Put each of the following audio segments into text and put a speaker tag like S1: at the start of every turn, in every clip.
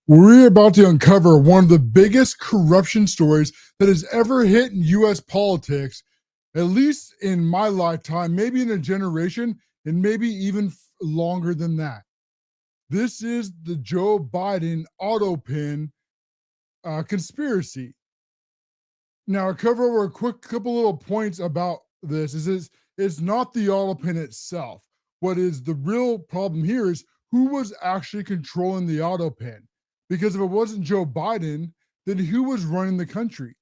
S1: We're about to uncover one of the biggest corruption stories that has ever hit in U.S. politics, at least in my lifetime, maybe in a generation, and maybe even longer than that. This is the Joe Biden Autopen conspiracy. Now, I'll cover over a quick couple little points about this. It's not the Autopen itself. What is the real problem here is who was actually controlling the Autopen. Because if it wasn't Joe Biden, then who was running the country?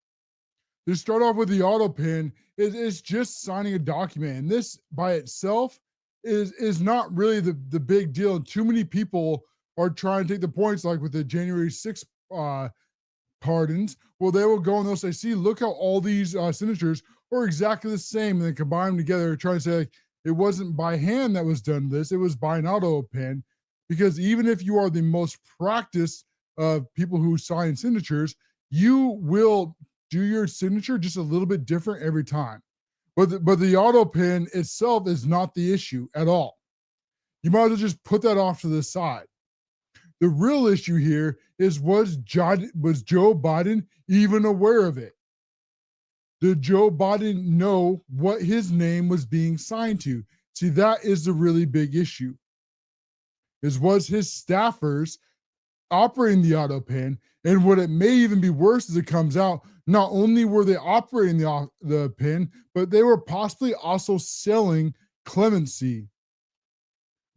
S1: To start off with the Autopen, it's just signing a document. And this by itself is not really the big deal. And too many people are trying to take the points, like with the January 6th pardons. Well, they will go and they'll say, see, look how all these signatures are exactly the same. And they combine them together, trying to say, like, it wasn't by hand that was done this, it was by an Autopen. Because even if you are the most practiced of people who sign signatures, you will do your signature just a little bit different every time. But the Autopen itself is not the issue at all. You might as well just put that off to the side. The real issue here is was Joe Biden even aware of it? Did Joe Biden know what his name was being signed to? See, that is the really big issue. Was his staffers operating the Autopen? And what it may even be worse as it comes out, not only were they operating the pen, but they were possibly also selling clemency.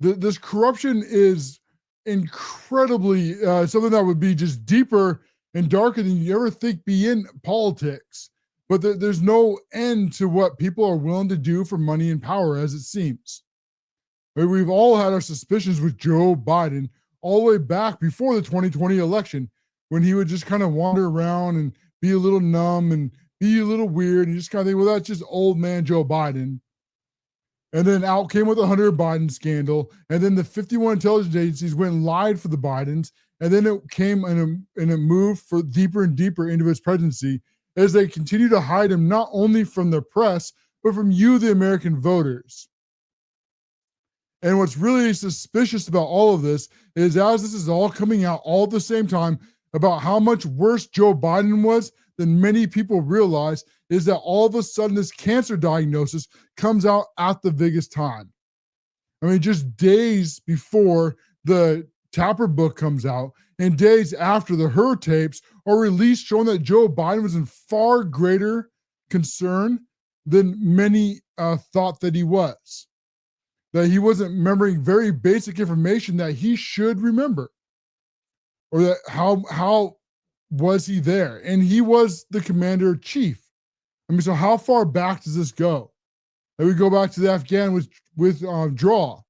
S1: This corruption is incredibly something that would be just deeper and darker than you ever think be in politics. But there's no end to what people are willing to do for money and power, as it seems. We've all had our suspicions with Joe Biden all the way back before the 2020 election, when he would just kind of wander around and be a little numb and be a little weird and just kind of think, well, that's just old man Joe Biden. And then out came with the Hunter Biden scandal. And then the 51 intelligence agencies went and lied for the Bidens. And then it came and it moved for deeper and deeper into his presidency as they continue to hide him, not only from the press, but from you, the American voters. And what's really suspicious about all of this is, as this is all coming out all at the same time about how much worse Joe Biden was than many people realize, is that all of a sudden this cancer diagnosis comes out at the biggest time. I mean, just days before the Tapper book comes out and days after the Her tapes are released, showing that Joe Biden was in far greater concern than many thought that he was. That he wasn't remembering very basic information that he should remember. Or that how was he there? And he was the commander in chief. I mean, so how far back does this go? And we go back to the Afghan with draw.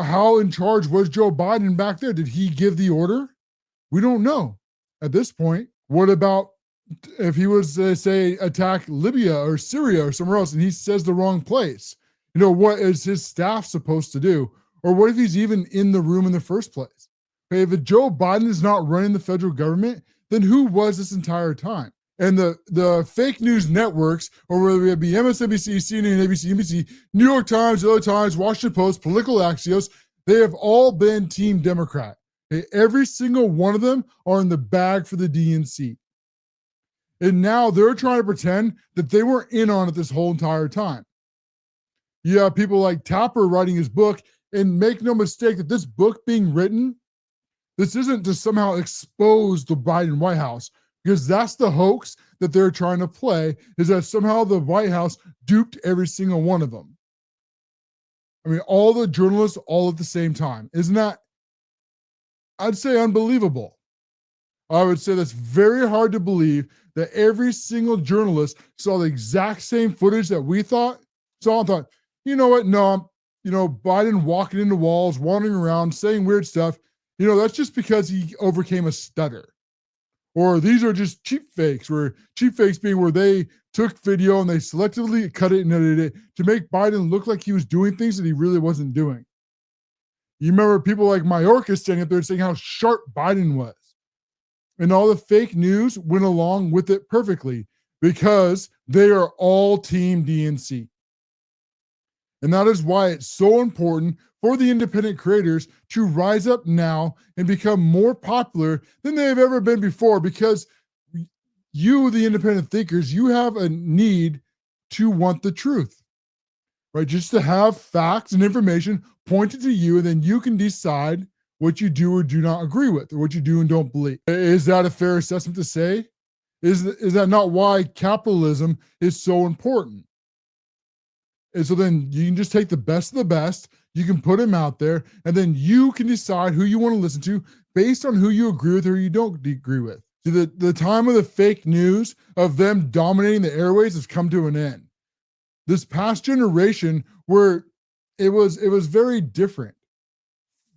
S1: How in charge was Joe Biden back there? Did he give the order? We don't know at this point. What about if he was, say, attack Libya or Syria or somewhere else and he says the wrong place? You know, what is his staff supposed to do? Or what if he's even in the room in the first place? Okay, if Joe Biden is not running the federal government, then who was this entire time? And the fake news networks, or whether it be MSNBC, CNN, ABC, NBC, New York Times, LA Times, Washington Post, Political Axios, they have all been Team Democrat. Okay, every single one of them are in the bag for the DNC. And now they're trying to pretend that they weren't in on it this whole entire time. You have people like Tapper writing his book, and make no mistake that this book being written, this isn't to somehow expose the Biden White House, because that's the hoax that they're trying to play, is that somehow the White House duped every single one of them. I mean, all the journalists all at the same time. Isn't that, I'd say, unbelievable? I would say that's very hard to believe that every single journalist saw the exact same footage that we saw and thought, you know what, no, Biden walking into walls, wandering around, saying weird stuff, that's just because he overcame a stutter. Or these are just cheap fakes, where cheap fakes being where they took video and they selectively cut it and edited it to make Biden look like he was doing things that he really wasn't doing. You remember people like Mayorkas standing up there saying how sharp Biden was. And all the fake news went along with it perfectly because they are all Team DNC. And that is why it's so important for the independent creators to rise up now and become more popular than they've ever been before, because you, the independent thinkers, you have a need to want the truth, right? Just to have facts and information pointed to you, and then you can decide what you do or do not agree with, or what you do and don't believe. Is that a fair assessment to say? Is that not why capitalism is so important? And so then you can just take the best of the best, you can put them out there, and then you can decide who you want to listen to based on who you agree with or you don't agree with. So the time of the fake news, of them dominating the airways, has come to an end. This past generation, where it was very different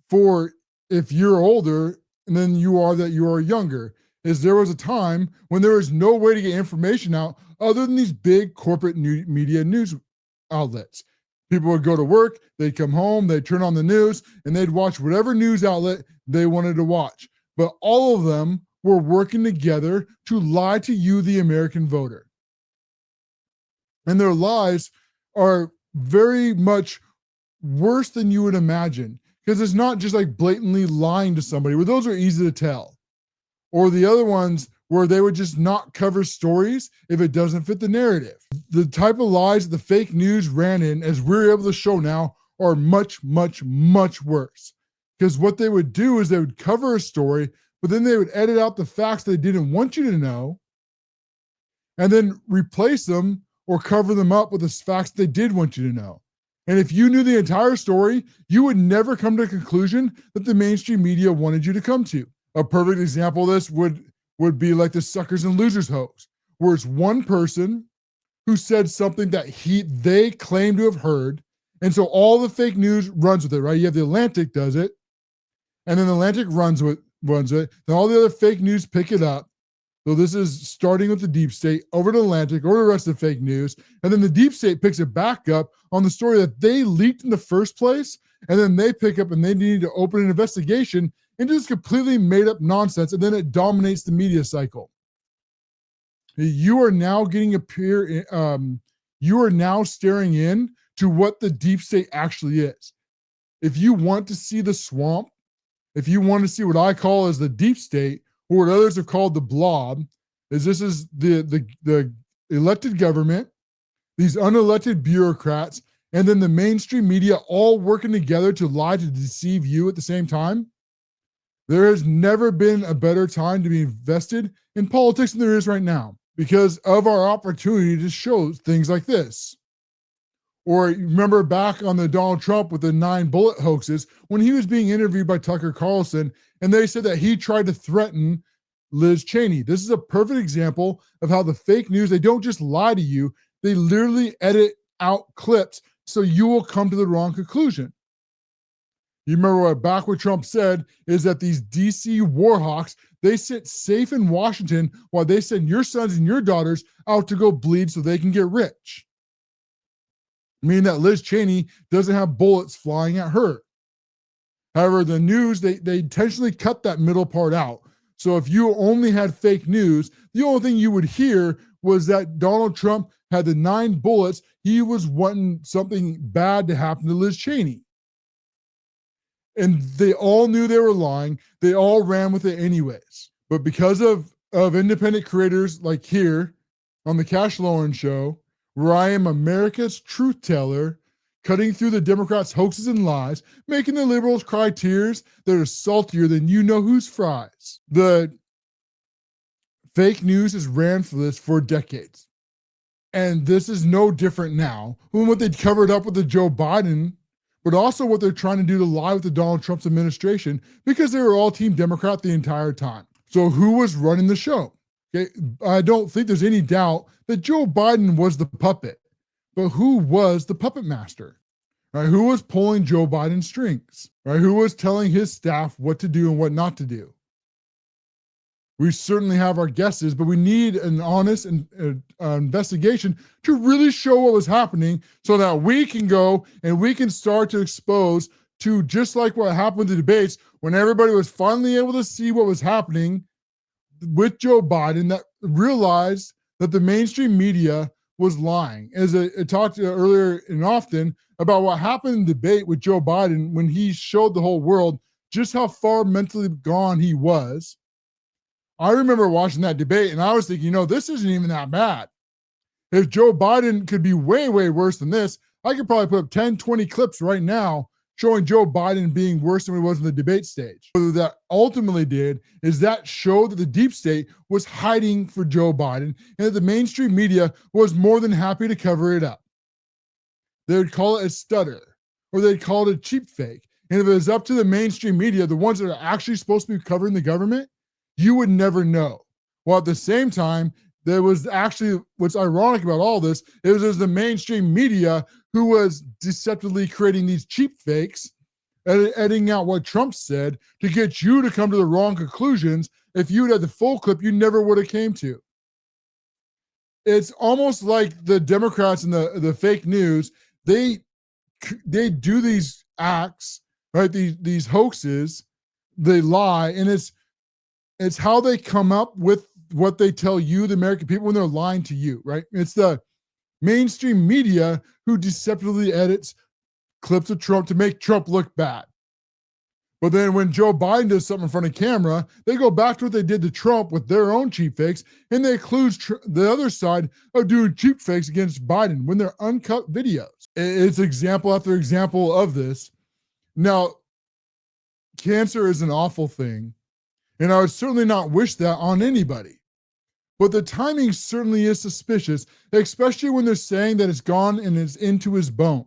S1: for if you're older than you are younger, is there was a time when there was no way to get information out other than these big corporate media news outlets. People would go to work, they'd come home, they'd turn on the news, and they'd watch whatever news outlet they wanted to watch. But all of them were working together to lie to you, the American voter. And their lies are very much worse than you would imagine, because it's not just like blatantly lying to somebody, where those are easy to tell. Or the other ones where they would just not cover stories if it doesn't fit the narrative. The type of lies that the fake news ran in, as we're able to show now, are much, much, much worse. Because what they would do is they would cover a story, but then they would edit out the facts they didn't want you to know, and then replace them or cover them up with the facts they did want you to know. And if you knew the entire story, you would never come to a conclusion that the mainstream media wanted you to come to. A perfect example of this would be like the suckers and losers hoax, where it's one person who said something that they claim to have heard, and so all the fake news runs with it, right? You have the Atlantic does it, and then the Atlantic runs with it. Then all the other fake news pick it up. So this is starting with the deep state, over to Atlantic, over to the rest of the fake news, and then the deep state picks it back up on the story that they leaked in the first place, and then they pick up and they need to open an investigation into this completely made up nonsense, and then it dominates the media cycle. You are now you are now staring in to what the deep state actually is. If you want to see the swamp, if you want to see what I call as the deep state, or what others have called the blob, is this is the elected government, these unelected bureaucrats, and then the mainstream media all working together to lie to deceive you at the same time. There has never been a better time to be invested in politics than there is right now, because of our opportunity to show things like this. Or remember back on the Donald Trump with the 9 bullet hoaxes, when he was being interviewed by Tucker Carlson, and they said that he tried to threaten Liz Cheney. This is a perfect example of how the fake news, they don't just lie to you, they literally edit out clips so you will come to the wrong conclusion. You remember what Trump said is that these DC warhawks, they sit safe in Washington while they send your sons and your daughters out to go bleed so they can get rich. Meaning that Liz Cheney doesn't have bullets flying at her. However, the news, they intentionally cut that middle part out. So if you only had fake news, the only thing you would hear was that Donald Trump had the 9 bullets. He was wanting something bad to happen to Liz Cheney. And they all knew they were lying. They all ran with it anyways. But because of independent creators like here on the Cash Loren Show, where I am America's truth teller, cutting through the Democrats' hoaxes and lies, making the liberals cry tears that are saltier than you know whose fries. The fake news has ran for this for decades. And this is no different now when what they covered up with the Joe Biden, but also what they're trying to do to lie with the Donald Trump's administration, because they were all Team Democrat the entire time. So who was running the show? Okay, I don't think there's any doubt that Joe Biden was the puppet, but who was the puppet master? Right? Who was pulling Joe Biden's strings? Right? Who was telling his staff what to do and what not to do? We certainly have our guesses, but we need an honest investigation to really show what was happening so that we can go and we can start to expose to, just like what happened with the debates, when everybody was finally able to see what was happening with Joe Biden, that realized that the mainstream media was lying. As I talked earlier and often about what happened in the debate with Joe Biden when he showed the whole world just how far mentally gone he was. I remember watching that debate and I was thinking, this isn't even that bad. If Joe Biden could be way, way worse than this, I could probably put up 10, 20 clips right now showing Joe Biden being worse than he was in the debate stage. What that ultimately did is that showed that the deep state was hiding for Joe Biden and that the mainstream media was more than happy to cover it up. They would call it a stutter, or they'd call it a cheap fake. And if it was up to the mainstream media, the ones that are actually supposed to be covering the government, you would never know. While at the same time, there was actually, what's ironic about all this is the mainstream media who was deceptively creating these cheap fakes, editing out what Trump said to get you to come to the wrong conclusions. If you'd had the full clip, you never would have came to. It's almost like the Democrats and the fake news, they do these acts, right? These hoaxes, they lie, and it's how they come up with what they tell you, the American people, when they're lying to you, right? It's the mainstream media who deceptively edits clips of Trump to make Trump look bad. But then when Joe Biden does something in front of camera, they go back to what they did to Trump with their own cheap fakes, and they accuse the other side of doing cheap fakes against Biden when they're uncut videos. It's example after example of this. Now, cancer is an awful thing, and I would certainly not wish that on anybody. But the timing certainly is suspicious, especially when they're saying that it's gone and it's into his bones.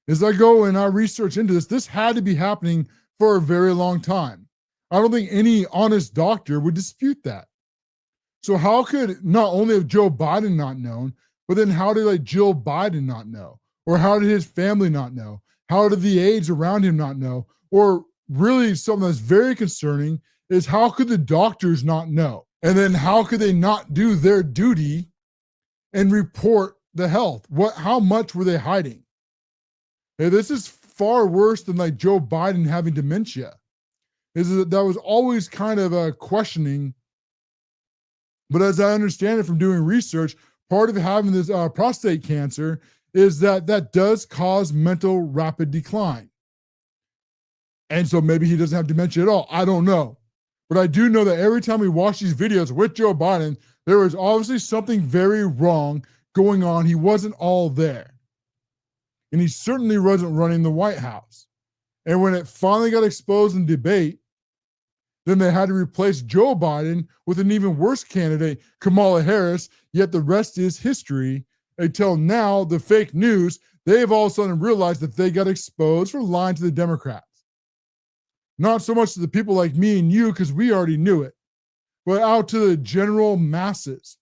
S1: As I go and I research into this had to be happening for a very long time. I don't think any honest doctor would dispute that. So how could not only have Joe Biden not known, but then how did Jill Biden not know? Or how did his family not know? How did the aides around him not know? Or really something that's very concerning is how could the doctors not know? And then how could they not do their duty and report the health? How much were they hiding? Hey, this is far worse than Joe Biden having dementia. That was always kind of a questioning. But as I understand it from doing research, part of having this prostate cancer is that does cause mental rapid decline. And so maybe he doesn't have dementia at all. I don't know. But I do know that every time we watch these videos with Joe Biden, there was obviously something very wrong going on. He wasn't all there. And he certainly wasn't running the White House. And when it finally got exposed in debate, then they had to replace Joe Biden with an even worse candidate, Kamala Harris, yet the rest is history. Until now, the fake news, they've all of a sudden realized that they got exposed for lying to the Democrats. Not so much to the people like me and you, because we already knew it, but out to the general masses.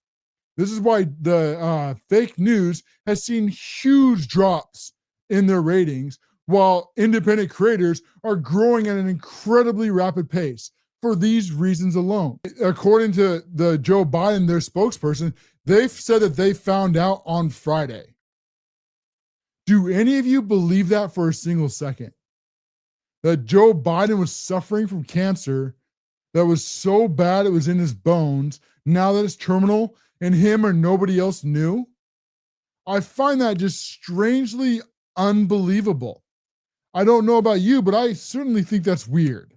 S1: This is why the fake news has seen huge drops in their ratings, while independent creators are growing at an incredibly rapid pace for these reasons alone. According to the Joe Biden, their spokesperson, they've said that they found out on Friday. Do any of you believe that for a single second? That Joe Biden was suffering from cancer that was so bad it was in his bones, now that it's terminal, and him or nobody else knew? I find that just strangely unbelievable. I don't know about you, but I certainly think that's weird.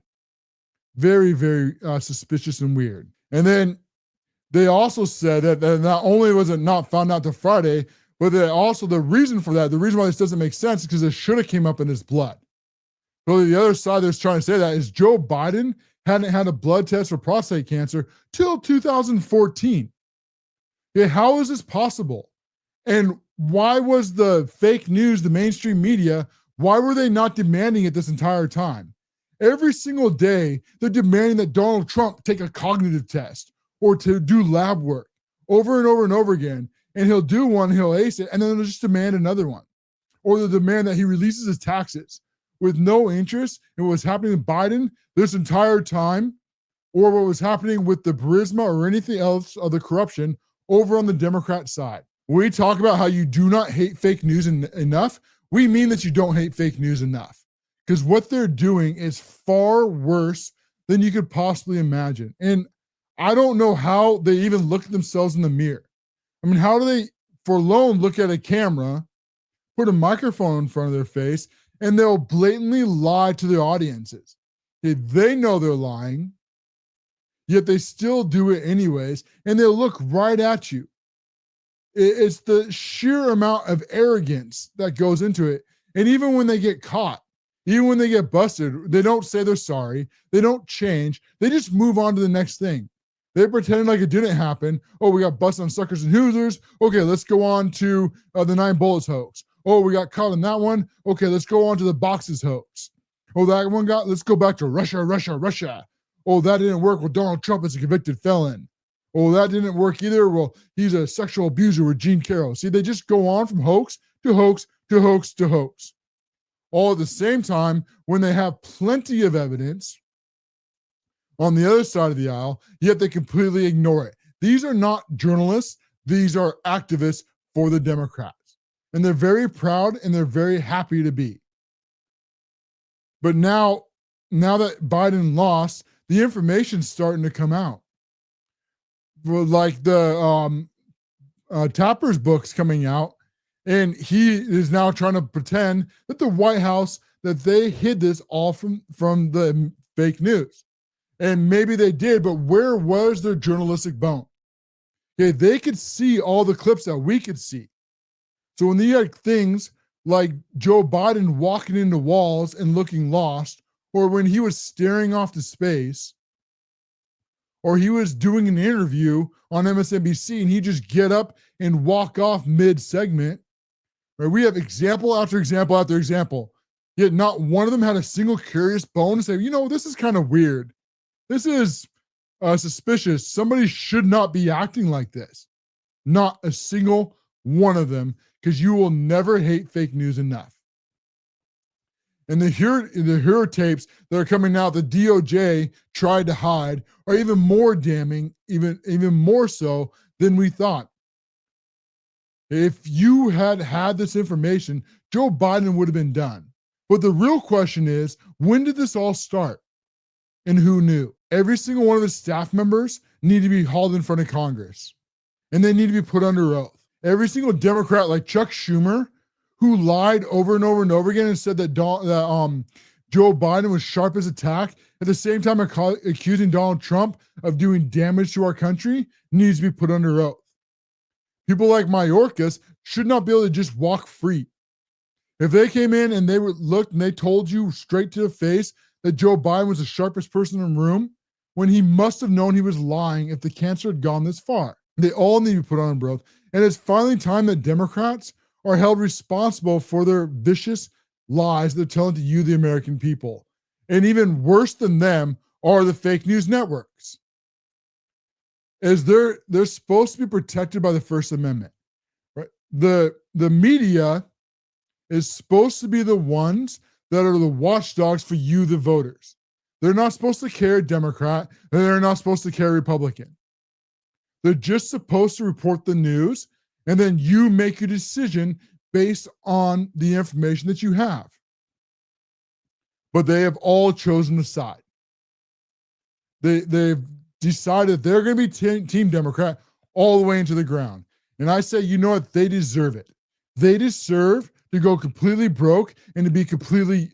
S1: Very, very suspicious and weird. And then they also said that not only was it not found out till Friday, but that also the reason for that, the reason why this doesn't make sense is because it should have came up in his blood. But the other side that's trying to say that is Joe Biden hadn't had a blood test for prostate cancer till 2014. Yeah, how is this possible? And why was the fake news, the mainstream media, why were they not demanding it this entire time? Every single day, they're demanding that Donald Trump take a cognitive test or to do lab work over and over and over again. And he'll do one, he'll ace it, and then they'll just demand another one. Or they'll demand that he releases his taxes with no interest in what was happening with Biden this entire time, or what was happening with the Burisma or anything else of the corruption over on the Democrat side. When we talk about how you do not hate fake news enough, we mean that you don't hate fake news enough. Because what they're doing is far worse than you could possibly imagine. And I don't know how they even look at themselves in the mirror. I mean, how do they, for loan, look at a camera, put a microphone in front of their face, and they'll blatantly lie to the audiences? They know they're lying, yet they still do it anyways, and they'll look right at you. It's the sheer amount of arrogance that goes into it. And even when they get caught, even when they get busted, they don't say they're sorry. They don't change. They just move on to the next thing. They pretend like it didn't happen. Oh, we got busted on Suckers and Hoosers. Okay, let's go on to the 9 Bullets hoax. Oh, we got caught in that one. Okay, let's go on to the boxes hoax. Oh, that one let's go back to Russia. Oh, that didn't work. Well, Donald Trump is a convicted felon. Oh, that didn't work either. Well, he's a sexual abuser with Gene Carroll. See, they just go on from hoax to hoax to hoax to hoax. All at the same time, when they have plenty of evidence on the other side of the aisle, yet they completely ignore it. These are not journalists. These are activists for the Democrats. And they're very proud and they're very happy to be. But now that Biden lost, the information's starting to come out. Like the Tapper's book's coming out, and he is now trying to pretend that the White House, that they hid this all from the fake news. And maybe they did, but where was their journalistic bone? Okay, they could see all the clips that we could see. So when you had things like Joe Biden walking into walls and looking lost, or when he was staring off to space, or he was doing an interview on MSNBC and he just get up and walk off mid-segment, right? We have example after example after example, yet not one of them had a single curious bone to say, this is kind of weird. This is suspicious. Somebody should not be acting like this. Not a single one of them, because you will never hate fake news enough. And the hero tapes that are coming out, the DOJ tried to hide, are even more damning, even more so than we thought. If you had this information, Joe Biden would have been done. But the real question is, when did this all start? And who knew? Every single one of his staff members need to be hauled in front of Congress. And they need to be put under oath. Every single Democrat, like Chuck Schumer, who lied over and over and over again and said that Joe Biden was sharp as a tack, at the same time accusing Donald Trump of doing damage to our country, needs to be put under oath. People like Mayorkas should not be able to just walk free. If they came in and they looked and they told you straight to the face that Joe Biden was the sharpest person in the room, when he must have known he was lying if the cancer had gone this far. They all need to be put under oath. And it's finally time that Democrats are held responsible for their vicious lies they're telling to you, the American people. And even worse than them are the fake news networks. As they're supposed to be protected by the First Amendment. Right? The media is supposed to be the ones that are the watchdogs for you, the voters. They're not supposed to care Democrat, and they're not supposed to care Republican. They're just supposed to report the news, and then you make a decision based on the information that you have. But they have all chosen a side. They've decided they're going to be Team Democrat all the way into the ground. And I say, you know what? They deserve it. They deserve to go completely broke and to be completely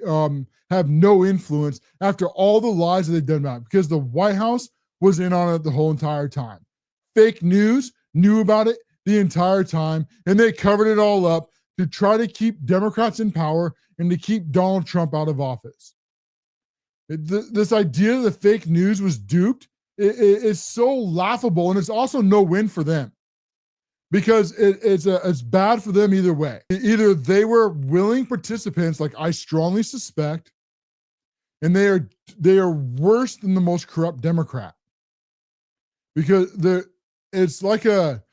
S1: have no influence after all the lies that they've done about it, because the White House was in on it the whole entire time. Fake news knew about it the entire time, and they covered it all up to try to keep Democrats in power and to keep Donald Trump out of office. This idea that fake news was duped is so laughable, and it's also no win for them, because it's bad for them either way. Either they were willing participants, like I strongly suspect, and they are worse than the most corrupt Democrat, because it's like a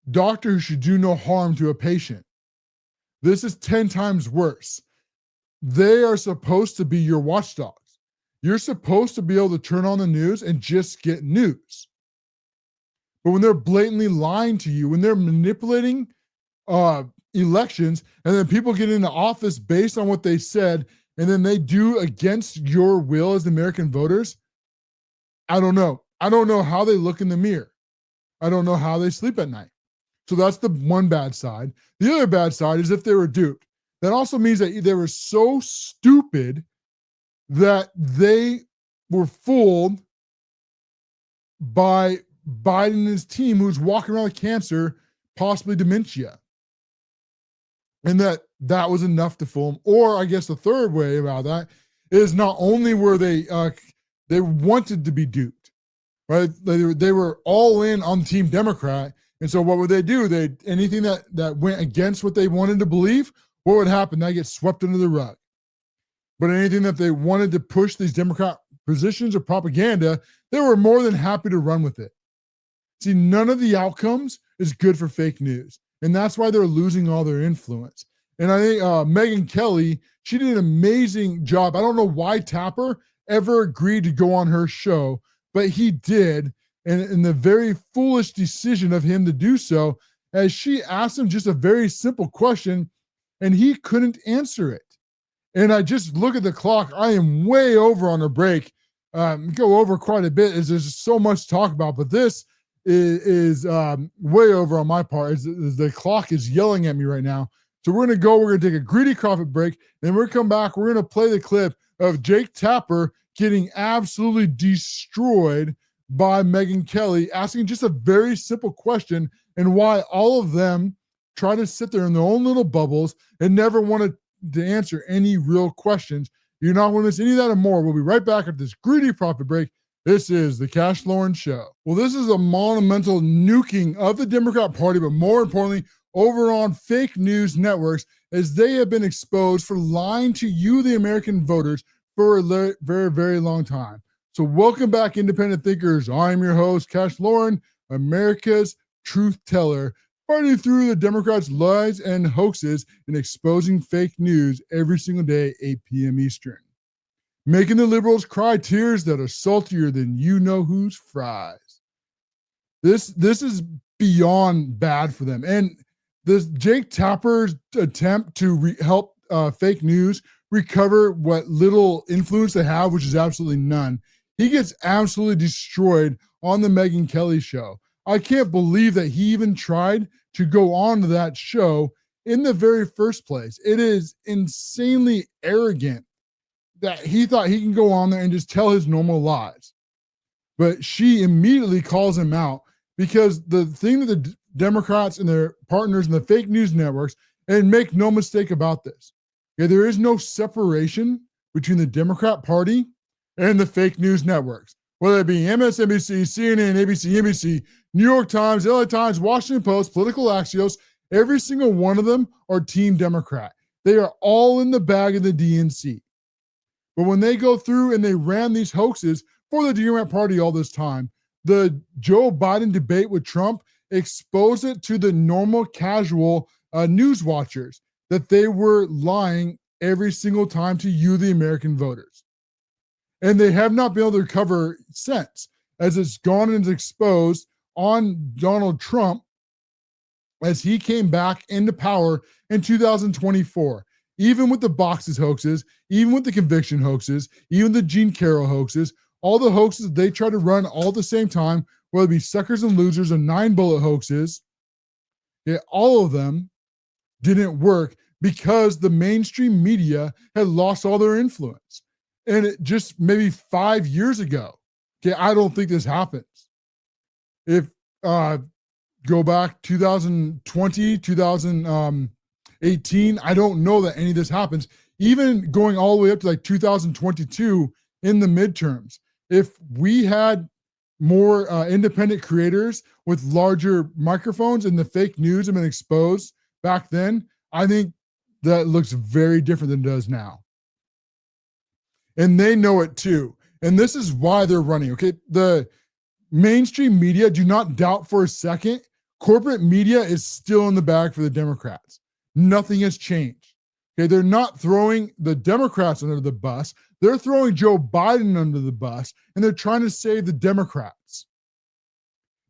S1: doctor who should do no harm to a patient. This is 10 times worse. They are supposed to be your watchdogs. You're supposed to be able to turn on the news and just get news. But when they're blatantly lying to you, when they're manipulating elections, and then people get into office based on what they said, and then they do against your will as American voters, I don't know. I don't know how they look in the mirror. I don't know how they sleep at night. So that's the one bad side. The other bad side is if they were duped. That also means that they were so stupid that they were fooled by Biden and his team, who's walking around with cancer, possibly dementia. And that was enough to fool them. Or I guess the third way about that is not only were they wanted to be duped, right? They were all in on Team Democrat. And so what would they do? Anything that went against what they wanted to believe, what would happen? They get swept under the rug. But anything that they wanted to push these Democrat positions or propaganda, they were more than happy to run with it. See, none of the outcomes is good for fake news. And that's why they're losing all their influence. And I think Megyn Kelly, she did an amazing job. I don't know why Tapper ever agreed to go on her show, but he did. And the very foolish decision of him to do so, as she asked him just a very simple question, and he couldn't answer it. And I just look at the clock. I am way over on a break. Go over quite a bit as there's so much to talk about, but this is way over on my part as the clock is yelling at me right now. So we're going to take a greedy profit break. Then we're going to come back. We're going to play the clip of Jake Tapper getting absolutely destroyed by Megyn Kelly, asking just a very simple question, and why all of them try to sit there in their own little bubbles and never wanted to answer any real questions. You're not going to miss any of that and more. We'll be right back at this greedy profit break. This is the Cash Loren Show. Well, this is a monumental nuking of the Democrat Party, but more importantly, over on fake news networks, as they have been exposed for lying to you, the American voters, for a very, very long time. So welcome back, independent thinkers. I'm your host, Cash Loren, America's truth teller, fighting through the Democrats' lies and hoaxes and exposing fake news every single day, 8 p.m. Eastern. Making the liberals cry tears that are saltier than you-know-whose fries. This is beyond bad for them. And this Jake Tapper's attempt to help fake news recover what little influence they have, which is absolutely none, he gets absolutely destroyed on the Megyn Kelly show. I can't believe that he even tried to go on to that show in the very first place. It is insanely arrogant that he thought he can go on there and just tell his normal lies. But she immediately calls him out, because the thing that the Democrats and their partners in the fake news networks, and make no mistake about this, there is no separation between the Democrat Party and the fake news networks, whether it be MSNBC, CNN, ABC, NBC, New York Times, LA Times, Washington Post, Political Axios. Every single one of them are Team Democrat. They are all in the bag of the DNC. But when they go through and they ran these hoaxes for the Democrat Party all this time, the Joe Biden debate with Trump exposed it to the normal, casual news watchers that they were lying every single time to you, the American voters. And they have not been able to recover since, as it's gone and exposed on Donald Trump as he came back into power in 2024. Even with the boxes hoaxes, even with the conviction hoaxes, even the Gene Carroll hoaxes, all the hoaxes they try to run all at the same time, whether it be suckers and losers and 9-bullet hoaxes, all of them didn't work because the mainstream media had lost all their influence. And it just maybe 5 years ago, I don't think this happens. If go back 2020, 2018, I don't know that any of this happens. Even going all the way up to like 2022 in the midterms, if we had more independent creators with larger microphones and the fake news had been exposed back then, I think that looks very different than it does now. And they know it too. And this is why they're running, okay? The mainstream media, do not doubt for a second, corporate media is still in the bag for the Democrats. Nothing has changed. Okay, they're not throwing the Democrats under the bus. They're throwing Joe Biden under the bus, and they're trying to save the Democrats.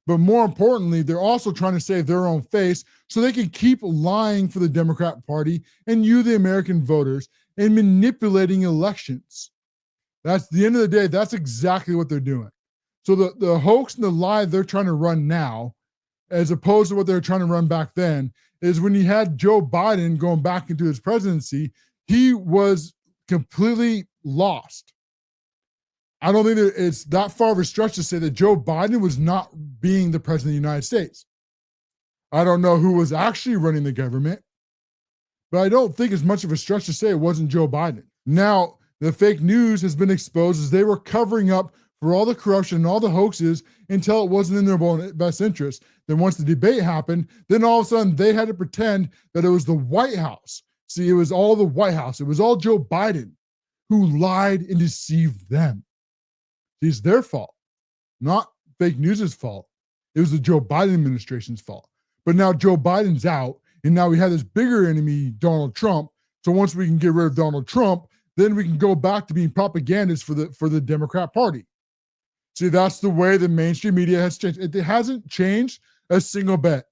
S1: But more importantly, they're also trying to save their own face so they can keep lying for the Democrat Party and you, the American voters, and manipulating elections. That's the end of the day. That's exactly what they're doing. So the hoax and the lie they're trying to run now as opposed to what they were trying to run back then, is when you had Joe Biden going back into his presidency, he was completely lost. I don't think that it's that far of a stretch to say that Joe Biden was not being the president of the United States. I don't know who was actually running the government, but I don't think it's much of a stretch to say it wasn't Joe Biden. Now, the fake news has been exposed as they were covering up for all the corruption and all the hoaxes until it wasn't in their best interest. Then once the debate happened, then all of a sudden they had to pretend that it was the White House. See, it was all the White House. It was all Joe Biden who lied and deceived them. See, it's their fault, not fake news's fault. It was the Joe Biden administration's fault. But now Joe Biden's out, and now we have this bigger enemy, Donald Trump. So once we can get rid of Donald Trump, then we can go back to being propagandists for the Democrat Party. See, that's the way the mainstream media has changed. It hasn't changed a single bit.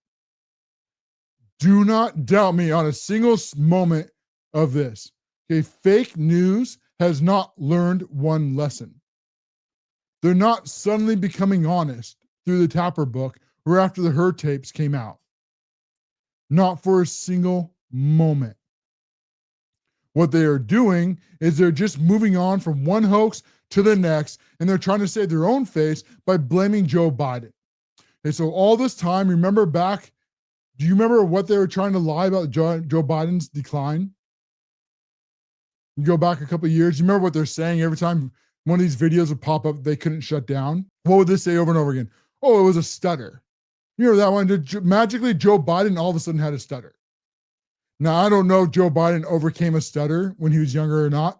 S1: Do not doubt me on a single moment of this. Okay, fake news has not learned one lesson. They're not suddenly becoming honest through the Tapper book or after the Her tapes came out. Not for a single moment. What they are doing is they're just moving on from one hoax to the next, and they're trying to save their own face by blaming Joe Biden. Okay, so all this time, remember back, do you remember what they were trying to lie about Joe Biden's decline? You go back a couple of years, you remember what they're saying every time one of these videos would pop up they couldn't shut down? What would they say over and over again? Oh, it was a stutter. You know that one? Magically, Joe Biden all of a sudden had a stutter. Now, I don't know if Joe Biden overcame a stutter when he was younger or not.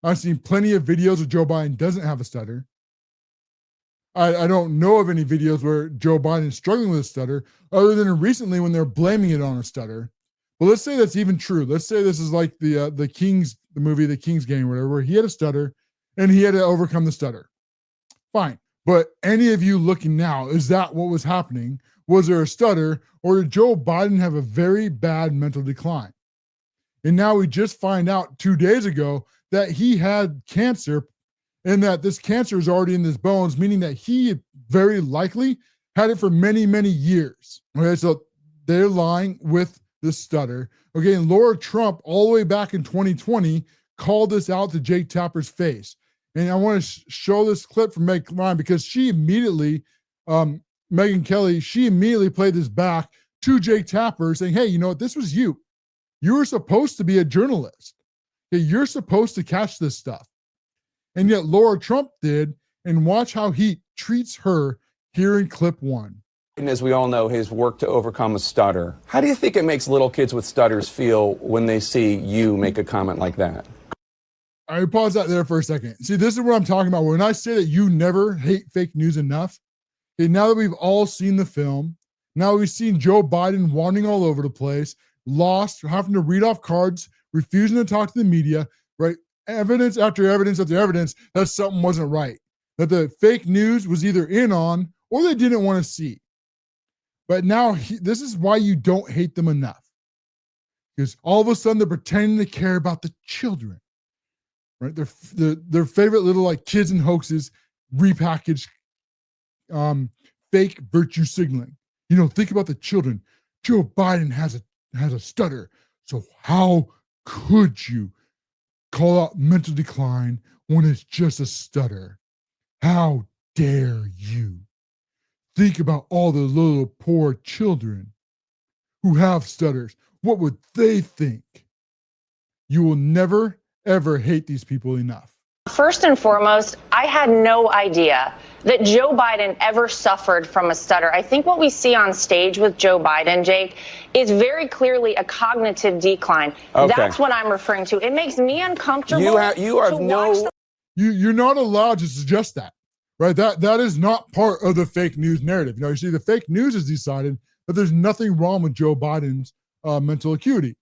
S1: I've seen plenty of videos where Joe Biden doesn't have a stutter. I don't know of any videos where Joe Biden is struggling with a stutter, other than recently when they're blaming it on a stutter. But let's say that's even true. Let's say this is like the movie The King's Game, or whatever, where he had a stutter and he had to overcome the stutter. Fine. But any of you looking now, is that what was happening? Was there a stutter, or did Joe Biden have a very bad mental decline? And now we just find out 2 days ago that he had cancer, and that this cancer is already in his bones, meaning that he very likely had it for many, many years. Okay, so they're lying with the stutter. Okay, and Laura Trump, all the way back in 2020, called this out to Jake Tapper's face. And I want to show this clip from Megyn Kelly, because she immediately, Megyn Kelly, she immediately played this back to Jake Tapper saying, hey, you know what? This was you. You were supposed to be a journalist. Okay, you're supposed to catch this stuff. And yet Laura Trump did, and watch how he treats her here in clip 1.
S2: And as we all know, his work to overcome a stutter. How do you think it makes little kids with stutters feel when they see you make a comment like that?
S1: I pause that there for a second. See, this is what I'm talking about. When I say that you never hate fake news enough, okay, now that we've all seen the film, now we've seen Joe Biden wandering all over the place, lost, having to read off cards, refusing to talk to the media, right? Evidence after evidence after evidence that something wasn't right, that the fake news was either in on or they didn't want to see. But now this is why you don't hate them enough, because all of a sudden they're pretending to care about the children, right? Their favorite little like kids and hoaxes, repackaged fake virtue signaling. You know, think about the children. Joe Biden has a stutter, so how could you call out mental decline when it's just a stutter? How dare you? Think about all the little poor children who have stutters. What would they think? You will never, ever hate these people enough.
S3: First and foremost, I had no idea that Joe Biden ever suffered from a stutter. I think what we see on stage with Joe Biden, Jake, is very clearly a cognitive decline. Okay. That's what I'm referring to. It makes me uncomfortable.
S1: You're not allowed to suggest that, right? That is not part of the fake news narrative. You know, you see, the fake news has decided that there's nothing wrong with Joe Biden's mental acuity.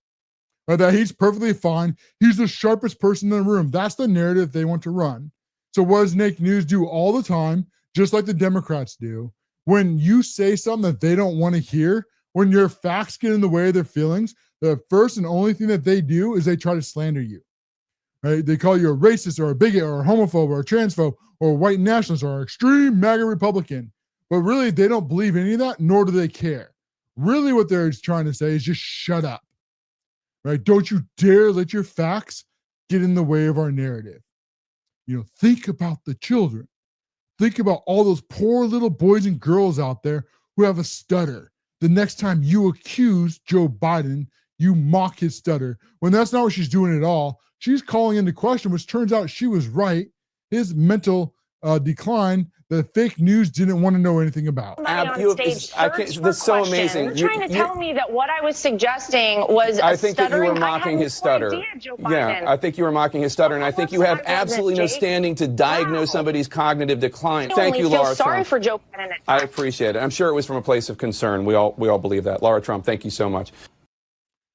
S1: That he's perfectly fine. He's the sharpest person in the room. That's the narrative they want to run. So what does fake news do all the time, just like the Democrats do? When you say something that they don't want to hear, when your facts get in the way of their feelings, the first and only thing that they do is they try to slander you. Right? They call you a racist or a bigot or a homophobe or a transphobe or a white nationalist or an extreme MAGA Republican. But really, they don't believe any of that, nor do they care. Really, what they're trying to say is just shut up, right? Don't you dare let your facts get in the way of our narrative. Think about the children. Think about all those poor little boys and girls out there who have a stutter. The next time you accuse Joe Biden, you mock his stutter, when that's not what she's doing at all. She's calling into question, which turns out she was right, his mental decline that fake news didn't want to know anything about.
S2: This is so amazing.
S3: You're trying to tell me that what I was suggesting was
S2: I think that you were
S3: stuttering.
S2: mocking his stutter.
S3: Yeah,
S2: I think you were mocking his stutter, and I think you have absolutely no standing to diagnose somebody's cognitive decline. Thank you, Laura Trump.
S3: Sorry for Joe Biden.
S2: I appreciate it. I'm sure it was from a place of concern. We all believe that. Laura Trump, thank you so much.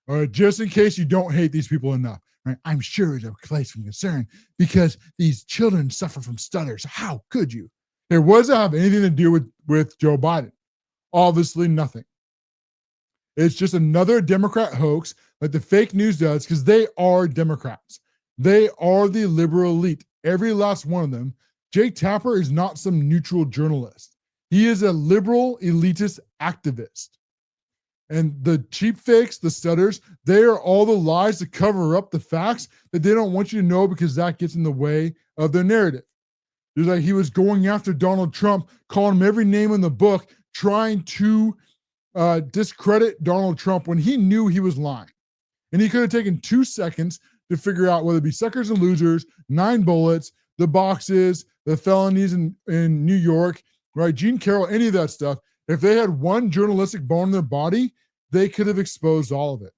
S1: All right, just in case you don't hate these people enough, right? I'm sure it's a place of concern because these children suffer from stutters. How could you? What does it have anything to do with Joe Biden? Obviously nothing. It's just another Democrat hoax like the fake news does, because they are Democrats. They are the liberal elite, every last one of them. Jake Tapper is not some neutral journalist. He is a liberal elitist activist. And the cheap fakes, the stutters, they are all the lies to cover up the facts that they don't want you to know, because that gets in the way of their narrative. There's like he was going after Donald Trump, calling him every name in the book, trying to discredit Donald Trump when he knew he was lying. And he could have taken 2 seconds to figure out whether it be suckers and losers, 9 bullets, the boxes, the felonies in New York, right? Gene Carroll, any of that stuff. If they had one journalistic bone in their body, they could have exposed all of it.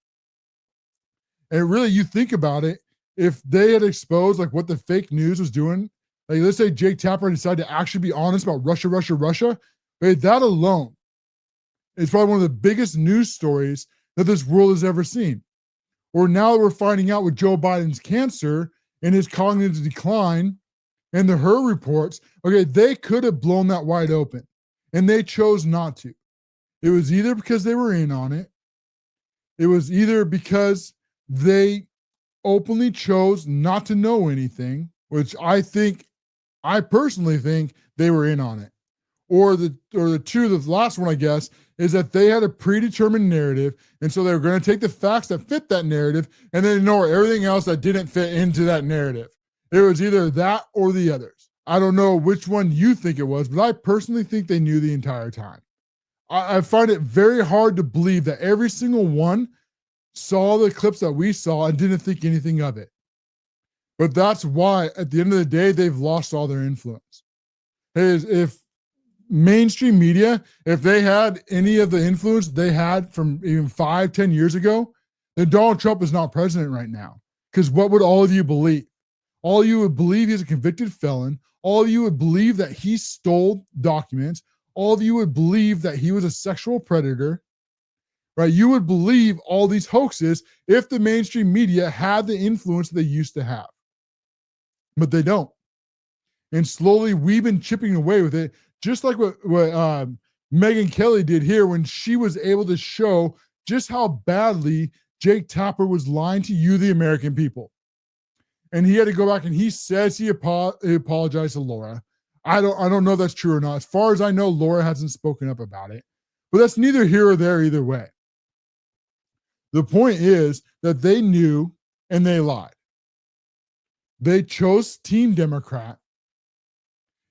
S1: And really, you think about it, if they had exposed like what the fake news was doing, like let's say Jake Tapper decided to actually be honest about Russia, right, that alone is probably one of the biggest news stories that this world has ever seen. Or now that we're finding out with Joe Biden's cancer and his cognitive decline and the HER reports, okay, they could have blown that wide open. And they chose not to. It was either because they were in on it. It was either because they openly chose not to know anything, which I personally think they were in on it. Or the last one, I guess, is that they had a predetermined narrative. And so they were going to take the facts that fit that narrative and then ignore everything else that didn't fit into that narrative. It was either that or the others. I don't know which one you think it was, but I personally think they knew the entire time. I find it very hard to believe that every single one saw the clips that we saw and didn't think anything of it. But that's why, at the end of the day, they've lost all their influence. If mainstream media, if they had any of the influence they had from even 5-10 years ago, then Donald Trump is not president right now. Because what would all of you believe? All of you would believe he's a convicted felon. All of you would believe that he stole documents. All of you would believe that he was a sexual predator, right? You would believe all these hoaxes if the mainstream media had the influence they used to have. But they don't. And slowly we've been chipping away with it, just like what Megyn Kelly did here when she was able to show just how badly Jake Tapper was lying to you, the American people. And he had to go back and he says he apologized to Laura. I don't know if that's true or not. As far as I know, Laura hasn't spoken up about it. But that's neither here or there either way. The point is that they knew and they lied. They chose Team Democrat.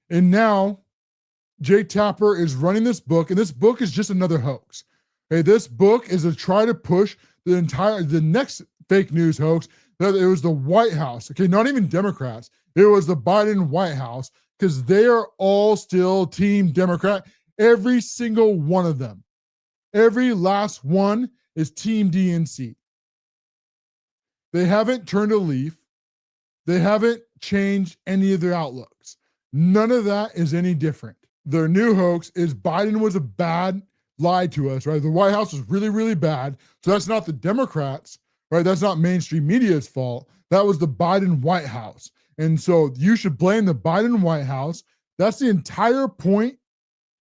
S1: And now Jake Tapper is running this book, and this book is just another hoax. Okay, this book is to try to push the next fake news hoax. That it was the White House. Okay, not even Democrats. It was the Biden White House, because they are all still Team Democrat. Every single one of them. Every last one is Team DNC. They haven't turned a leaf. They haven't changed any of their outlooks. None of that is any different. Their new hoax is Biden was a bad lie to us, right? The White House was really, really bad. So that's not the Democrats, right? That's not mainstream media's fault. That was the Biden White House. And so you should blame the Biden White House. That's the entire point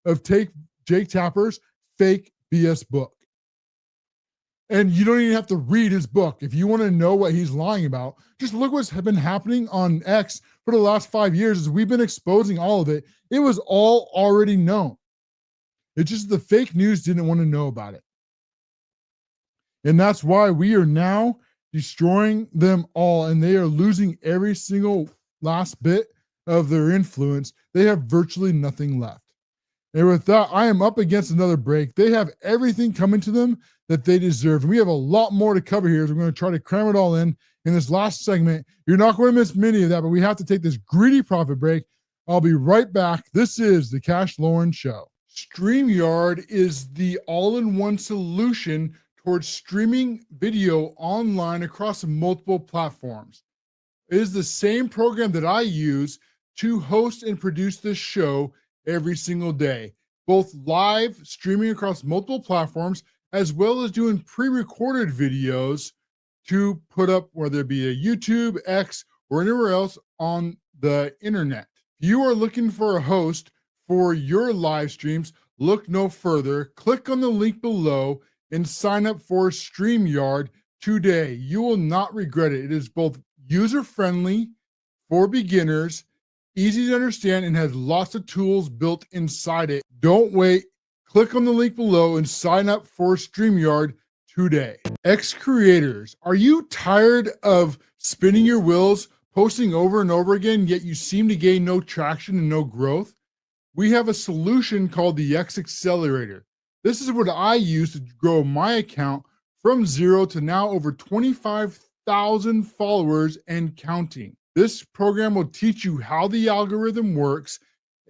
S1: of Jake Tapper's fake BS book. And you don't even have to read his book. If you want to know what he's lying about, just look what's been happening on X for the last 5 years as we've been exposing all of it. It was all already known. It's just the fake news didn't want to know about it. And that's why we are now destroying them all, and they are losing every single last bit of their influence. They have virtually nothing left. And with that, I am up against another break. They have everything coming to them that they deserve. And we have a lot more to cover here. So we're going to try to cram it all in this last segment. You're not going to miss many of that, but we have to take this greedy profit break. I'll be right back. This is the Cash Loren Show. StreamYard is the all-in-one solution towards streaming video online across multiple platforms. It is the same program that I use to host and produce this show every single day, both live streaming across multiple platforms, as well as doing pre-recorded videos to put up, whether it be a YouTube, X, or anywhere else on the internet. If you are looking for a host for your live streams, look no further. Click on the link below and sign up for StreamYard today. You will not regret it. It is both user-friendly for beginners, easy to understand, and has lots of tools built inside it. Don't wait. Click on the link below and sign up for StreamYard today. Creators, are you tired of spinning your wheels, posting over and over again, yet you seem to gain no traction and no growth? We have a solution called the Accelerator. This is what I use to grow my account from 0 to now over 25,000 followers and counting. This program will teach you how the algorithm works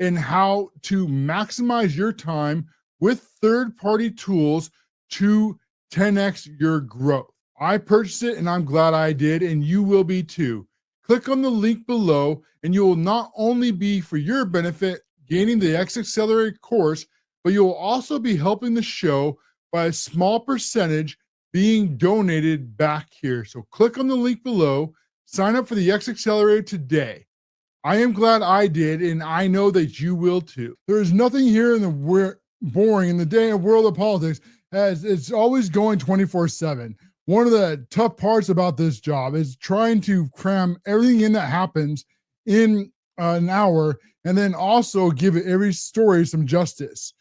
S1: and how to maximize your time with third-party tools to 10x your growth. I purchased it and I'm glad I did, and you will be too. Click on the link below and you will not only be for your benefit gaining the Accelerator course, but you will also be helping the show by a small percentage being donated back here. So click on the link below. Sign up for the Accelerator today. I am glad I did, and I know that you will too. There is nothing here in the boring in the day of world of politics, as it's always going 24/7. One of the tough parts about this job is trying to cram everything in that happens in an hour, and then also give every story some justice.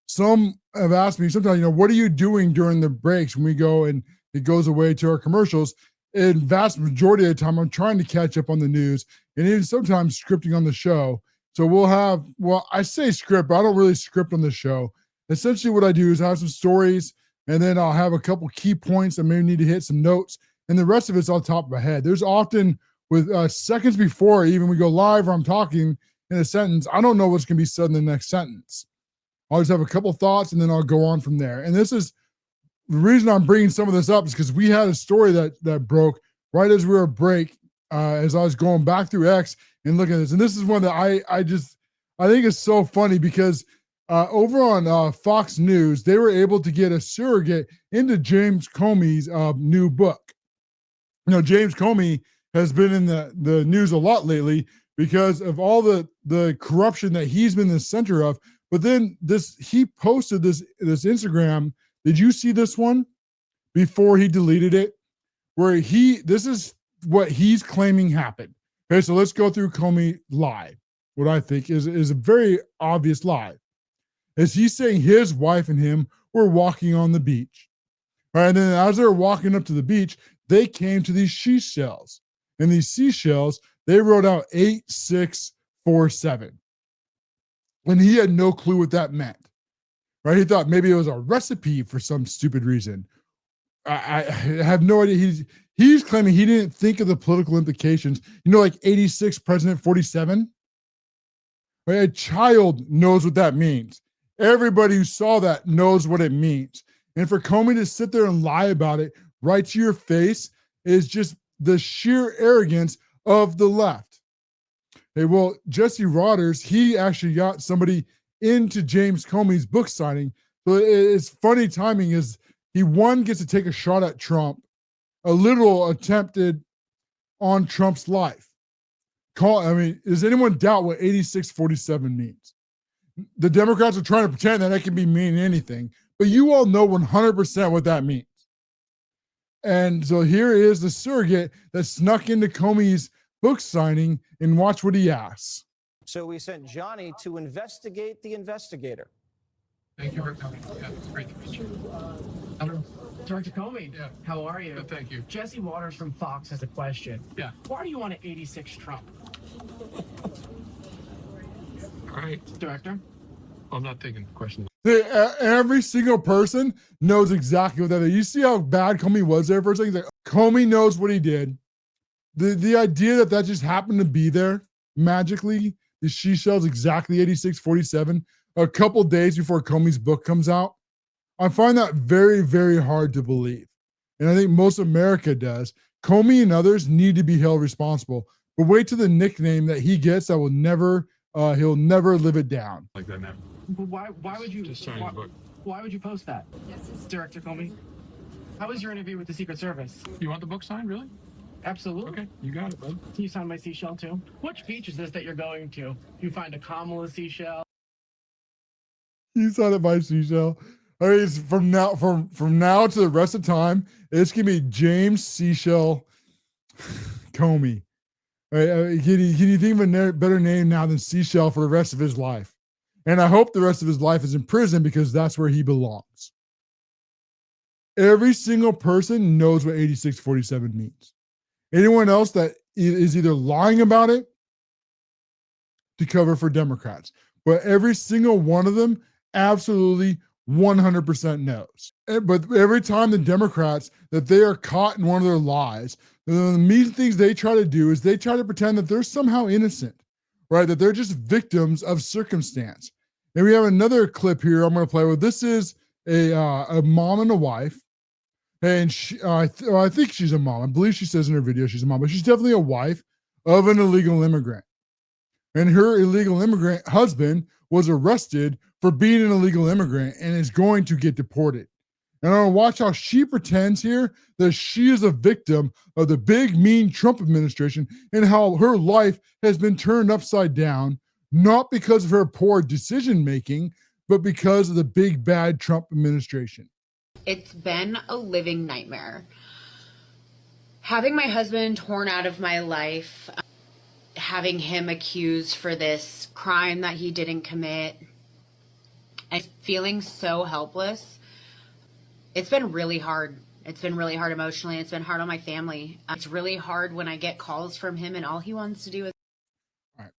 S1: Some have asked me sometimes, what are you doing during the breaks when we go and it goes away to our commercials? And vast majority of the time, I'm trying to catch up on the news and even sometimes scripting on the show. So I say script, but I don't really script on the show. Essentially what I do is I have some stories, and then I'll have a couple key points I may need to hit, some notes, and the rest of it's on top of my head. There's often with seconds before even we go live or I'm talking in a sentence, I don't know what's going to be said in the next sentence. I'll just have a couple thoughts and then I'll go on from there. And this is the reason I'm bringing some of this up is because we had a story that broke right as we were break, as I was going back through X and looking at this. And this is one that I think is so funny because over on Fox News, they were able to get a surrogate into James Comey's new book. James Comey has been in the news a lot lately because of all the corruption that he's been the center of. But then he posted this Instagram. Did you see this one before he deleted it? Where this is what he's claiming happened. Okay, so let's go through Comey lie. What I think is a very obvious lie. Is he saying his wife and him were walking on the beach. All right, and then as they were walking up to the beach, they came to these seashells. And these seashells, they wrote out 8647. And he had no clue what that meant. Right? He thought maybe it was a recipe for some stupid reason. I have no idea. He's claiming he didn't think of the political implications. Like 86, President 47. Right? A child knows what that means. Everybody who saw that knows what it means. And for Comey to sit there and lie about it right to your face is just the sheer arrogance of the left. Hey, well, Jesse Rodgers, he actually got somebody into James Comey's book signing. So it's funny timing is he gets to take a shot at Trump, a literal attempted on Trump's life. Does anyone doubt what 8647 means? The Democrats are trying to pretend that can be mean anything, but you all know 100% what that means. And so here is the surrogate that snuck into Comey's book signing, and watch what he asks.
S4: So we sent Johnny to investigate the investigator. Thank you for coming. Yeah, it's great to meet you.
S5: Director Comey,
S4: Yeah.
S5: how are you?
S4: Good, thank you.
S5: Jesse Waters from Fox has a question.
S4: Yeah.
S5: Why do you want to 86 Trump?
S4: All right.
S5: Director?
S4: I'm not taking questions.
S1: Every single person knows exactly what that is. You see how bad Comey was there for a second? Like, Comey knows what he did. The idea that just happened to be there magically, the she shells exactly 8647 a couple days before Comey's book comes out. I find that very, very hard to believe. And I think most America does. Comey and others need to be held responsible. But wait till the nickname that he gets that will never, he'll never live it down.
S4: Like that now.
S5: But why would you
S4: Just signing the book.
S5: why would you post that? Director Comey? How was your interview with the Secret Service?
S4: You want the book signed, really?
S5: Absolutely.
S4: Okay, you got it, bud.
S5: Can you sign my seashell too? Which beach is this that you're going to? You find a Kamala seashell?
S1: You saw it by seashell. I mean, it's from now to the rest of the time, it's gonna be James Seashell Comey. All right, can you think of a better name now than Seashell for the rest of his life? And I hope the rest of his life is in prison because that's where he belongs. Every single person knows what 8647 means. Anyone else that is either lying about it to cover for Democrats, but every single one of them absolutely 100% knows. But every time the Democrats that they are caught in one of their lies, the mean things they try to do is they try to pretend that they're somehow innocent, right? That they're just victims of circumstance. And we have another clip here I'm going to play with. This is a mom and a wife. And I think she's a mom. I believe she says in her video she's a mom, but she's definitely a wife of an illegal immigrant. And her illegal immigrant husband was arrested for being an illegal immigrant and is going to get deported. And I want to watch how she pretends here that she is a victim of the big, mean Trump administration and how her life has been turned upside down, not because of her poor decision making, but because of the big, bad Trump administration.
S6: It's been a living nightmare. Having my husband torn out of my life, having him accused for this crime that he didn't commit, and feeling so helpless. It's been really hard. It's been really hard emotionally. It's been hard on my family. It's really hard when I get calls from him and all he wants to do is.
S1: All right.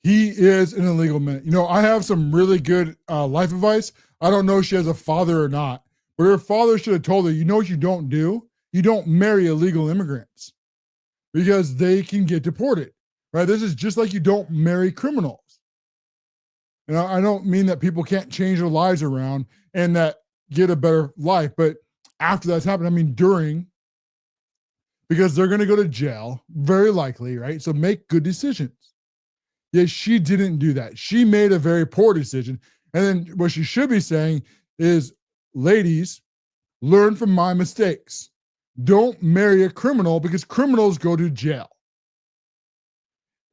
S1: He is an illegal man. You know, I have some really good life advice. I don't know if she has a father or not, but her father should have told her, you know what you don't do? You don't marry illegal immigrants because they can get deported, right? This is just like you don't marry criminals. And I don't mean that people can't change their lives around and that get a better life, but after that's happened, I mean during, because they're going to go to jail, very likely, right? So make good decisions. Yes, she didn't do that. She made a very poor decision. And then what she should be saying is, ladies, learn from my mistakes. Don't marry a criminal because criminals go to jail.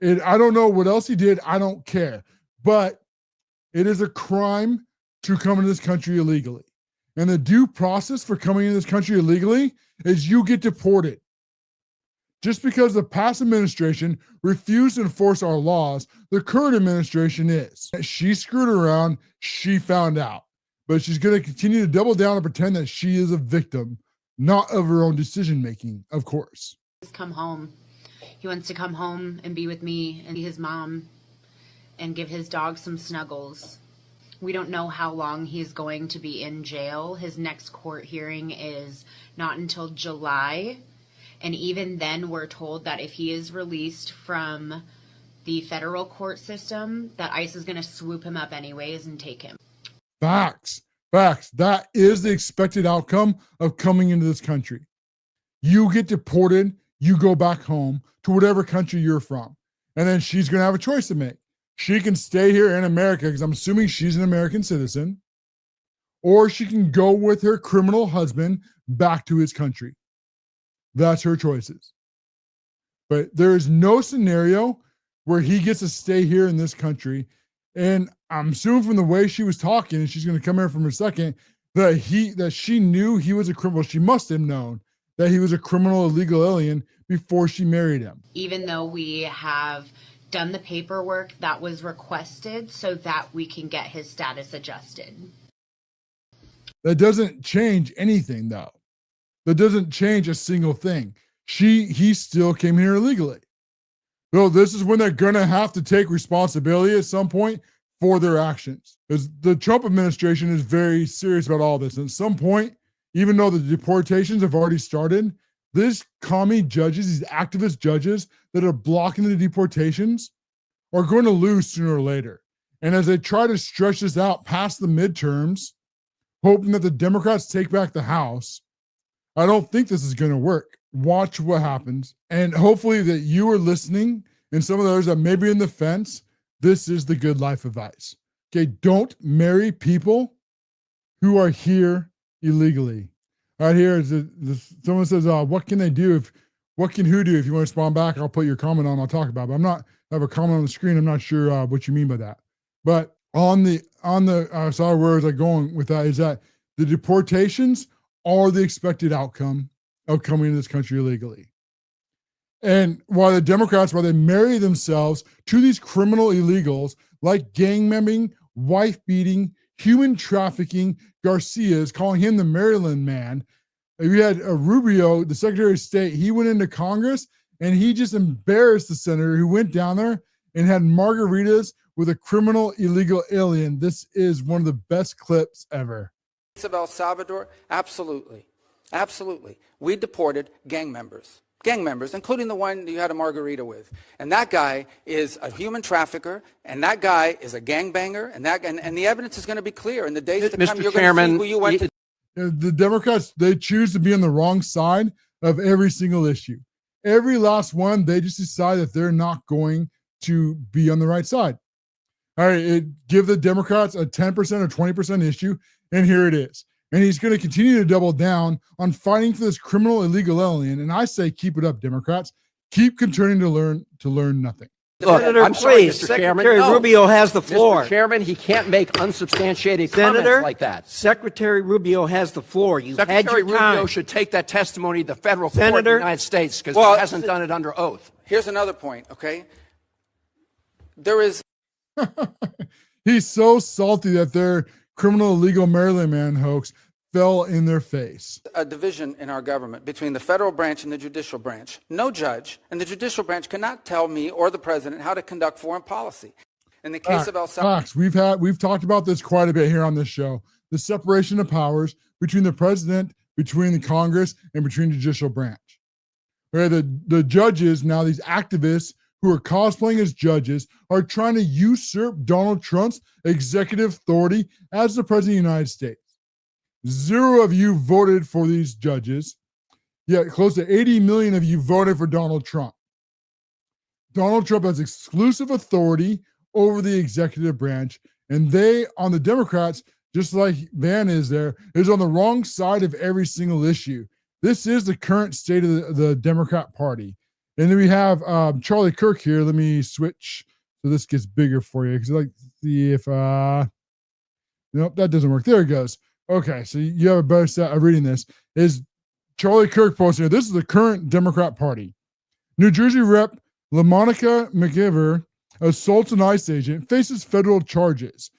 S1: And I don't know what else he did. I don't care. But it is a crime to come into this country illegally. And the due process for coming into this country illegally is you get deported. Just because the past administration refused to enforce our laws, the current administration is. She screwed around, she found out. But she's going to continue to double down and pretend that she is a victim, not of her own decision-making, of course.
S6: Come home. He wants to come home and be with me and be his mom and give his dog some snuggles. We don't know how long he's going to be in jail. His next court hearing is not until July. And even then, we're told that if he is released from the federal court system, that ICE is going to swoop him up anyways and take him.
S1: Facts. That is the expected outcome of coming into this country. You get deported, you go back home to whatever country you're from. And then she's going to have a choice to make. She can stay here in America because I'm assuming she's an American citizen, or she can go with her criminal husband back to his country. That's her choices. But there is no scenario where he gets to stay here in this country. And I'm assuming from the way she was talking, and she's going to come here from a second, that she knew he was a criminal. She must have known that he was a criminal illegal alien before she married him.
S6: Even though we have done the paperwork that was requested so that we can get his status adjusted.
S1: That doesn't change anything, though. That doesn't change a single thing. He still came here illegally. So this is when they're going to have to take responsibility at some point for their actions. Because the Trump administration is very serious about all this. And at some point, even though the deportations have already started, these commie judges, these activist judges that are blocking the deportations are going to lose sooner or later. And as they try to stretch this out past the midterms, hoping that the Democrats take back the House, I don't think this is going to work. Watch what happens. And hopefully that you are listening, and some of those that may be in the fence, this is the good life advice. Okay, don't marry people who are here illegally. All right, here is someone says, what can they do what can who do? If you want to respond back, I'll put your comment on, I'll talk about it. But I have a comment on the screen. I'm not sure what you mean by that. But on the sorry, where was I going with that? Is that the deportations are the expected outcome of coming into this country illegally. And while the Democrats, while they marry themselves to these criminal illegals like gang membering, wife beating, human trafficking, Garcia's, calling him the Maryland man. We had Rubio, the Secretary of State. He went into Congress and he just embarrassed the senator who went down there and had margaritas with a criminal illegal alien. This is one of the best clips ever.
S7: Of El Salvador, absolutely. Absolutely. We deported gang members, including the one you had a margarita with. And that guy is a human trafficker, and that guy is a gangbanger, and the evidence is going to be clear. In the days to come, you're going to see who you went to.
S1: The Democrats, they choose to be on the wrong side of every single issue. Every last one, they just decide that they're not going to be on the right side. All right, give the Democrats a 10% or 20% issue, and here it is. And he's going to continue to double down on fighting for this criminal illegal alien. And I say, keep it up, Democrats. Keep continuing to learn nothing.
S8: Look,
S9: Senator,
S8: I'm sorry,
S9: please,
S8: Mr.
S9: Secretary
S8: Chairman. No.
S9: Rubio has the floor.
S8: Mr. Chairman, he can't make unsubstantiated
S9: Senator,
S8: comments like that.
S9: Secretary Rubio has the floor. You've had
S8: Secretary
S9: your time.
S8: Rubio should take that testimony to the federal court
S9: Senator,
S8: of the United States because he hasn't done it under oath.
S7: Here's another point, okay? There is...
S1: He's so salty that their criminal illegal Maryland man hoax fell in their face.
S7: A division in our government between the federal branch and the judicial branch. No judge in the judicial branch cannot tell me or the president how to conduct foreign policy. In the case of El Salvador,
S1: we've talked about this quite a bit here on this show. The separation of powers between the president, between the Congress, and between the judicial branch. Where the judges, now these activists who are cosplaying as judges, are trying to usurp Donald Trump's executive authority as the president of the United States. 0 of you voted for these judges, yet close to 80 million of you voted for Donald Trump. Donald Trump has exclusive authority over the executive branch, and they, on the Democrats, just like Van is there, is on the wrong side of every single issue. This is the current state of the Democrat Party. And then we have Charlie Kirk here. Let me switch so this gets bigger for you, because I'd like to see if nope, that doesn't work. There it goes. Okay, so you have a better set of reading this. Is Charlie Kirk posting here? This is the current Democrat Party. New Jersey Rep. LaMonica McGiver, assaults an ICE agent, faces federal charges.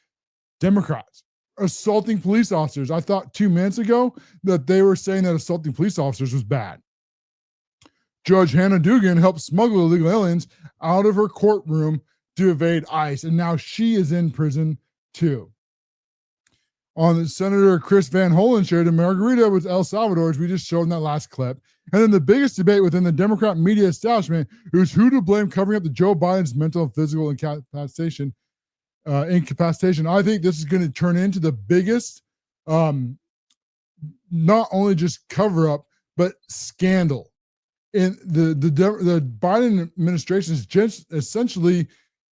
S1: Democrats assaulting police officers. I thought 2 minutes ago that they were saying that assaulting police officers was bad. Judge Hannah Dugan helped smuggle illegal aliens out of her courtroom to evade ICE, and now she is in prison too. On Senator Chris Van Hollen shared a margarita with El Salvador, as we just showed in that last clip. And then the biggest debate within the Democrat media establishment is who to blame covering up the Joe Biden's mental and physical incapacitation. I think this is going to turn into the biggest, not only just cover up, but scandal. And the Biden administration is just essentially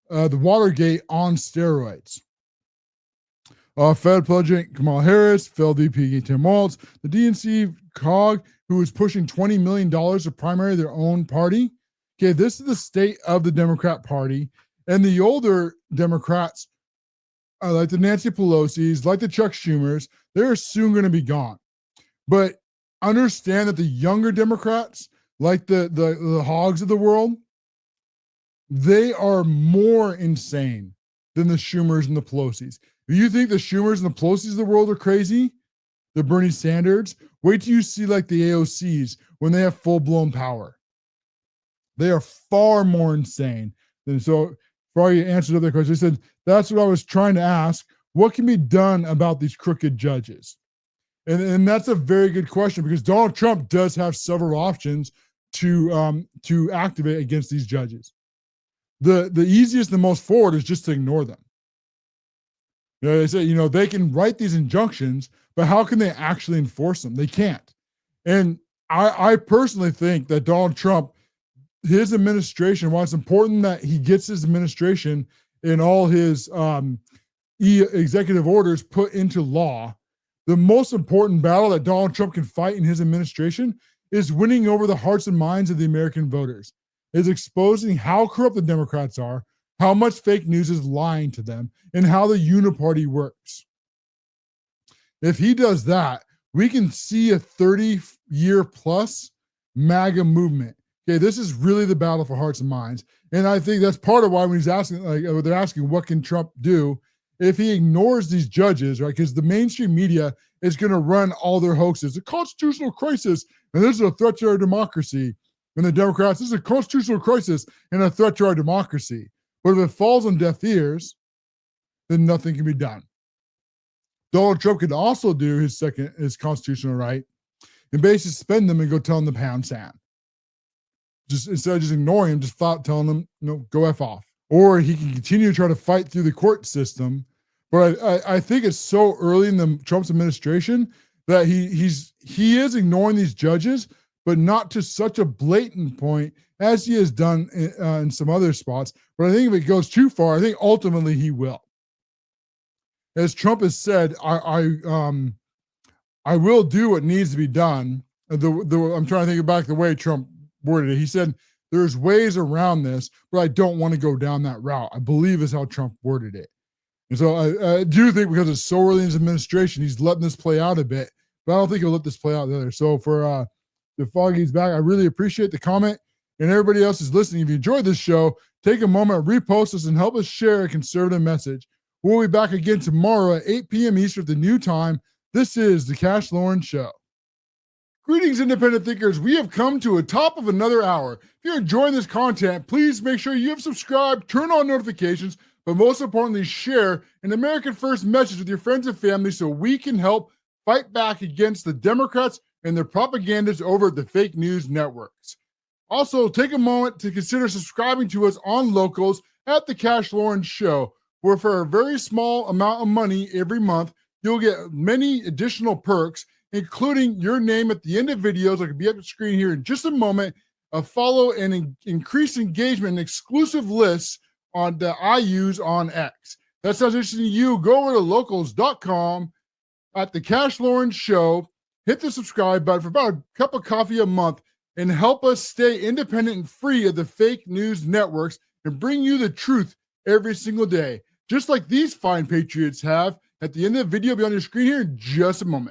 S1: the Watergate on steroids. Fed President Kamala Harris, Fed VP Tim Walz, the DNC COG, who is pushing $20 million to primary their own party. Okay, this is the state of the Democrat Party. And the older Democrats, like the Nancy Pelosi's, like the Chuck Schumers, they're soon going to be gone. But understand that the younger Democrats, like the hogs of the world, they are more insane than the Schumers and the Pelosi's. If you think the Schumers and the Pelosi's of the world are crazy, the Bernie Sanders, wait till you see like the AOCs when they have full-blown power. They are far more insane than so. For all you answered other questions, I said that's what I was trying to ask. What can be done about these crooked judges? And that's a very good question, because Donald Trump does have several options to activate against these judges. The easiest, the most forward is just to ignore them. You know, they say, you know, they can write these injunctions, but how can they actually enforce them? They can't. And I personally think that Donald Trump, his administration, while it's important that he gets his administration and all his executive orders put into law, the most important battle that Donald Trump can fight in his administration is winning over the hearts and minds of the American voters, is exposing how corrupt the Democrats are, how much fake news is lying to them, and how the uniparty works. If he does that, we can see a 30-year plus MAGA movement. Okay, this is really the battle for hearts and minds. And I think that's part of why when he's asking, like, they're asking, what can Trump do if he ignores these judges, right? Because the mainstream media is going to run all their hoaxes. A constitutional crisis, and this is a threat to our democracy. And the Democrats, this is a constitutional crisis and a threat to our democracy. But if it falls on deaf ears, then nothing can be done. Donald Trump could also do his constitutional right and basically suspend them and go tell them to pound sand. Just instead of just ignoring him, just flat telling them, go F off. Or he can continue to try to fight through the court system. But I think it's so early in the Trump's administration that he is ignoring these judges, but not to such a blatant point as he has done in some other spots. But I think if it goes too far, I think ultimately he will. As Trump has said, I will do what needs to be done. I'm trying to think back the way Trump worded it. He said, there's ways around this, but I don't want to go down that route, I believe is how Trump worded it. And so I do think because it's so early in his administration, he's letting this play out a bit, but I don't think he'll let this play out there. So for the Foggy's back, I really appreciate the comment. And everybody else is listening, if you enjoyed this show, take a moment, repost us, and help us share a conservative message. We'll be back again tomorrow at 8 p.m. Eastern at the new time. This is the Cash Loren Show. Greetings, independent thinkers. We have come to a top of another hour. If you're enjoying this content, please make sure you have subscribed, turn on notifications, but most importantly, share an American First message with your friends and family so we can help fight back against the Democrats and their propagandists over at the fake news networks. Also, take a moment to consider subscribing to us on Locals at the Cash Loren Show, where for a very small amount of money every month, you'll get many additional perks, including your name at the end of videos. I could be up the screen here in just a moment. A follow and increase engagement and exclusive lists on that I use on X. That sounds interesting to you. Go over to locals.com at the Cash Loren Show. Hit the subscribe button for about a cup of coffee a month and help us stay independent and free of the fake news networks and bring you the truth every single day, just like these fine patriots have. At the end of the video, be on your screen here in just a moment.